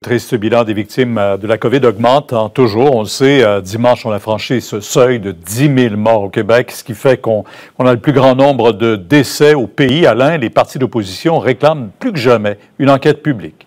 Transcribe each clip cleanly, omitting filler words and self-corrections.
triste bilan des victimes de la COVID augmente toujours. On le sait, dimanche, on a franchi ce seuil de 10 000 morts au Québec, ce qui fait qu'on a le plus grand nombre de décès au pays. Alain, les partis d'opposition réclament plus que jamais une enquête publique.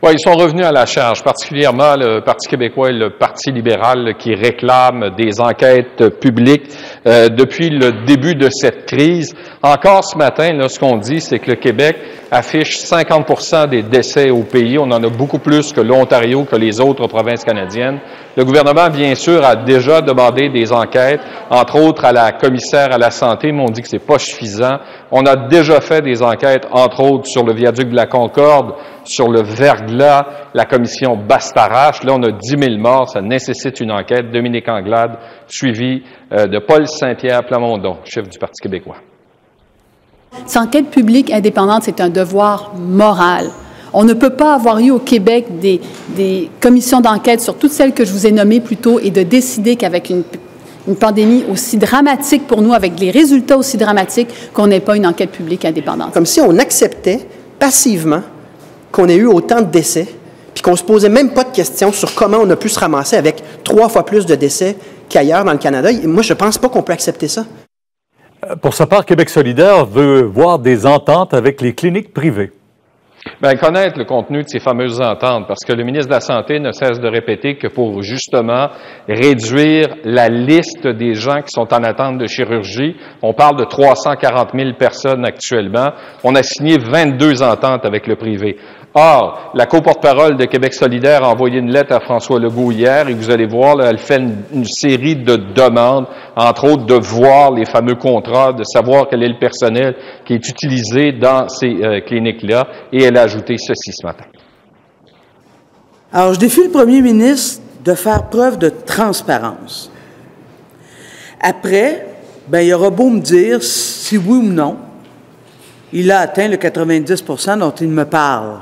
Oui, ils sont revenus à la charge, particulièrement le Parti québécois et le Parti libéral qui réclament des enquêtes publiques depuis le début de cette crise. Encore ce matin, là, ce qu'on dit, c'est que le Québec affiche 50% des décès au pays. On en a beaucoup plus que l'Ontario, que les autres provinces canadiennes. Le gouvernement, bien sûr, a déjà demandé des enquêtes, entre autres à la commissaire à la santé, mais on dit que c'est pas suffisant. On a déjà fait des enquêtes, entre autres, sur le viaduc de la Concorde, sur le verglas, la commission Bastarache. Là, on a 10 000 morts. Ça nécessite une enquête. Dominique Anglade, suivi de Paul Saint-Pierre Plamondon, chef du Parti québécois. Cette enquête publique indépendante, c'est un devoir moral. On ne peut pas avoir eu au Québec des commissions d'enquête sur toutes celles que je vous ai nommées plus tôt et de décider qu'avec une pandémie aussi dramatique pour nous, avec des résultats aussi dramatiques, qu'on n'ait pas une enquête publique indépendante. Comme si on acceptait passivement qu'on ait eu autant de décès, puis qu'on ne se posait même pas de questions sur comment on a pu se ramasser avec 3 fois plus de décès qu'ailleurs dans le Canada. Et moi, je ne pense pas qu'on peut accepter ça. Pour sa part, Québec solidaire veut voir des ententes avec les cliniques privées. Bien, connaître le contenu de ces fameuses ententes, parce que le ministre de la Santé ne cesse de répéter que pour justement réduire la liste des gens qui sont en attente de chirurgie, on parle de 340 000 personnes actuellement. On a signé 22 ententes avec le privé. Or, la co-porte-parole de Québec solidaire a envoyé une lettre à François Legault hier et vous allez voir, là, elle fait une série de demandes, entre autres de voir les fameux contrats, de savoir quel est le personnel qui est utilisé dans ces cliniques-là et elle a ajouté ceci ce matin. Alors, je défie le premier ministre de faire preuve de transparence. Après, bien, il aura beau me dire si oui ou non, il a atteint le 90% dont il me parle.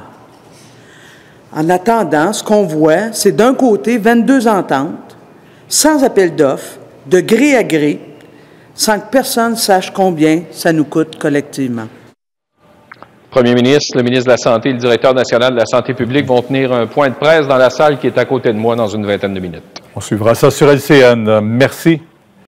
En attendant, ce qu'on voit, c'est d'un côté 22 ententes, sans appel d'offres, de gré à gré, sans que personne sache combien ça nous coûte collectivement. Premier ministre, le ministre de la Santé et le directeur national de la santé publique vont tenir un point de presse dans la salle qui est à côté de moi dans une vingtaine de minutes. On suivra ça sur LCN. Merci.